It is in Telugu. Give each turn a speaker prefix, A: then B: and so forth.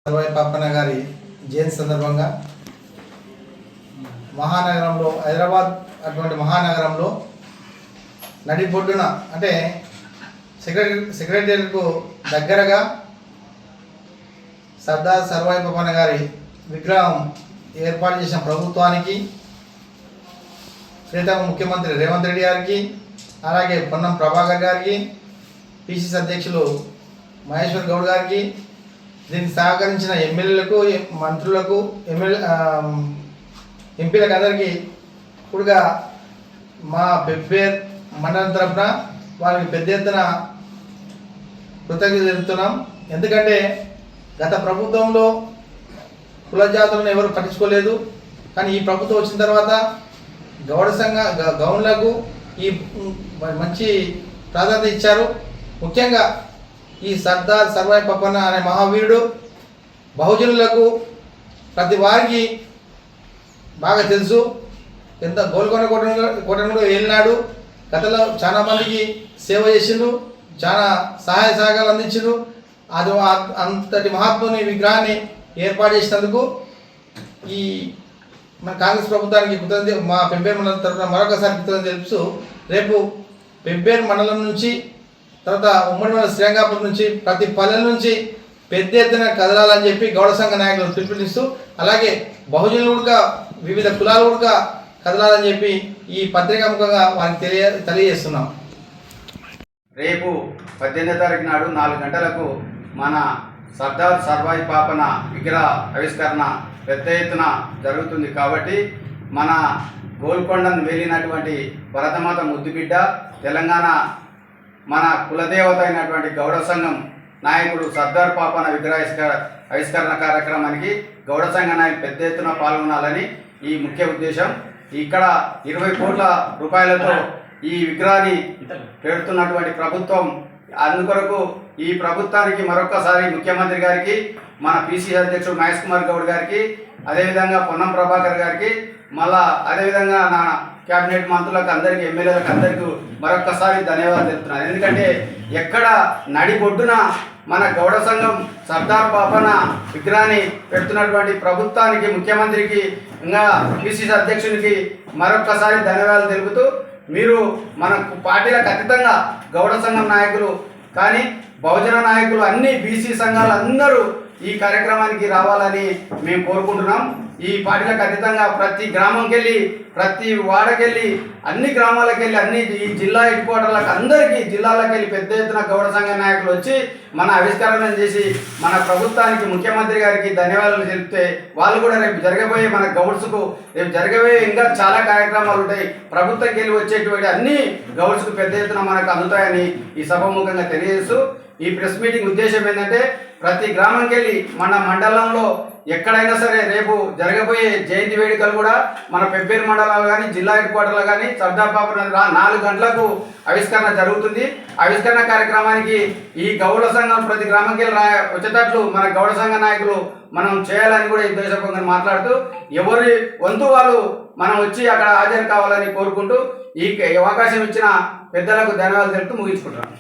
A: సర్వాయి పాపన్న గారి జయంతి సందర్భంగా మహానగరంలో హైదరాబాద్ అటువంటి మహానగరంలో నడిబొడ్డున అంటే సెక్రటేరియట్కు దగ్గరగా సర్దార్ సర్వాయి పాపన్న గారి విగ్రహం ఏర్పాటు చేసిన ప్రభుత్వానికి, ప్రీతమ ముఖ్యమంత్రి రేవంత్ రెడ్డి గారికి, అలాగే పొన్నం ప్రభాకర్ గారికి, పిసిసి అధ్యక్షులు మహేశ్వర్ గౌడ్ గారికి, దీనికి సహకరించిన ఎమ్మెల్యేలకు, మంత్రులకు, ఎంపీలకు అందరికీ ఇప్పుడుగా మా పెబ్బేర్ మండలం తరఫున వారికి పెద్ద ఎత్తున కృతజ్ఞతలు తెలుపుతున్నాం. ఎందుకంటే గత ప్రభుత్వంలో కుల జాతులను ఎవరు పట్టించుకోలేదు. కానీ ఈ ప్రభుత్వం వచ్చిన తర్వాత గౌన్లకు ఈ మంచి ప్రాధాన్యత ఇచ్చారు. ముఖ్యంగా ఈ సర్దార్ సర్వాయి పాపన్న అనే మహావీరుడు బహుజనులకు ప్రతి వారికి బాగా తెలుసు. ఎంత గోల్కొండ కోటను కూడా వెళ్ళినాడు. గతంలో చాలా మందికి సేవ చేసిండు, చాలా సహాయ సహకారాలు అందించిండు. అది అంతటి మహాత్ముని విగ్రహాన్ని ఏర్పాటు చేసినందుకు ఈ మన కాంగ్రెస్ ప్రభుత్వానికి మా పెబ్బేరు మండలం తరఫున మరొకసారి కృతజ్ఞతలు తెలుపుతూ, రేపు పెబ్బేరు మండలం నుంచి తర్వాత ఉమ్మడి మండలం శ్రీరంగాపురం నుంచి ప్రతి పల్లెల నుంచి పెద్ద ఎత్తున కదలాలని చెప్పి గౌడ సంఘ నాయకులు పిలుపునిస్తూ, అలాగే బహుజనులు కూడా వివిధ కులాలు కూడా కదలాలని చెప్పి ఈ పత్రికాముఖంగా వారికి తెలియజేస్తున్నాం.
B: రేపు 18వ తారీఖు నాడు 4 గంటలకు మన సర్దార్ సర్వాయి పాపన్న విగ్రహ ఆవిష్కరణ పెద్ద ఎత్తున జరుగుతుంది. కాబట్టి మన గోల్కొండను వెళ్ళినటువంటి భరతమాత ముద్దుబిడ్డ, తెలంగాణ మన కులదేవత అయినటువంటి గౌడ సంఘం నాయకుడు సర్దార్ పాపన్న విగ్రహ ఆవిష్కరణ కార్యక్రమానికి గౌడ సంఘ నాయకులు పెద్ద ఎత్తున పాల్గొనాలని ఈ ముఖ్య ఉద్దేశం. ఇక్కడ 20 కోట్ల రూపాయలతో ఈ విగ్రహాన్ని పెడుతున్నటువంటి ప్రభుత్వం, అందుకొరకు ఈ ప్రభుత్వానికి మరొకసారి ముఖ్యమంత్రి గారికి, మన పిసిసి అధ్యక్షుడు మహేష్ కుమార్ గౌడ్ గారికి, అదేవిధంగా పొన్నం ప్రభాకర్ గారికి, మళ్ళా అదేవిధంగా నా క్యాబినెట్ మంత్రులకు అందరికీ, ఎమ్మెల్యేలకు అందరికీ మరొకసారి ధన్యవాదాలు తెలుపుతున్నాను. ఎందుకంటే ఎక్కడ నడిబొడ్డున మన గౌడ సంఘం సర్దార్ పాపన్న విగ్రహాన్ని పెడుతున్నటువంటి ప్రభుత్వానికి, ముఖ్యమంత్రికి, ఇంకా పిసిసి అధ్యక్షునికి మరొకసారి ధన్యవాదాలు తెలుపుతూ, మీరు మన పార్టీలకు అతీతంగా గౌడ సంఘం నాయకులు కానీ బహుజన నాయకులు అన్ని బీసీ సంఘాలు అందరూ ఈ కార్యక్రమానికి రావాలని మేము కోరుకుంటున్నాం. ఈ పార్టీలకు అతీతంగా ప్రతి గ్రామంకి వెళ్ళి, ప్రతి వాడకెళ్ళి, అన్ని గ్రామాలకు వెళ్ళి, అన్ని ఈ జిల్లా హెడ్ క్వార్టర్లకు అందరికీ జిల్లాలకు వెళ్ళి పెద్ద ఎత్తున గౌడ సంఘ నాయకులు వచ్చి మన ఆవిష్కరణ చేసి మన ప్రభుత్వానికి, ముఖ్యమంత్రి గారికి ధన్యవాదాలు తెలిపితే, వాళ్ళు కూడా రేపు జరగబోయే మన గౌడ్స్కు రేపు జరగబోయే ఇంకా చాలా కార్యక్రమాలు ఉంటాయి. ప్రభుత్వంకి వెళ్ళి వచ్చేటువంటి అన్ని గౌడ్స్కు పెద్ద ఎత్తున మనకు అందుతాయని ఈ సభాముఖంగా తెలియజేస్తూ, ఈ ప్రెస్ మీటింగ్ ఉద్దేశం ఏంటంటే ప్రతి గ్రామంకి వెళ్ళి మన మండలంలో ఎక్కడైనా సరే రేపు జరగబోయే జయంతి వేడుకలు కూడా మన పెబ్బేరు మండలాలు కానీ, జిల్లా హెడ్ క్వార్టర్లో కానీ సర్దార్ పాపన్న 4 గంటలకు ఆవిష్కరణ జరుగుతుంది. ఆవిష్కరణ కార్యక్రమానికి ఈ గౌడ సంఘం ప్రతి గ్రామంకి వెళ్ళి వచ్చేటట్లు మన గౌడ సంఘ నాయకులు మనం చేయాలని కూడా ఈ ఉద్దేశంగా మాట్లాడుతూ, ఎవరి వంతు వాళ్ళు మనం వచ్చి అక్కడ హాజరు కావాలని కోరుకుంటూ ఈ అవకాశం ఇచ్చిన పెద్దలకు ధన్యవాదాలు తెలుపుతూ ముగించుకుంటున్నాం.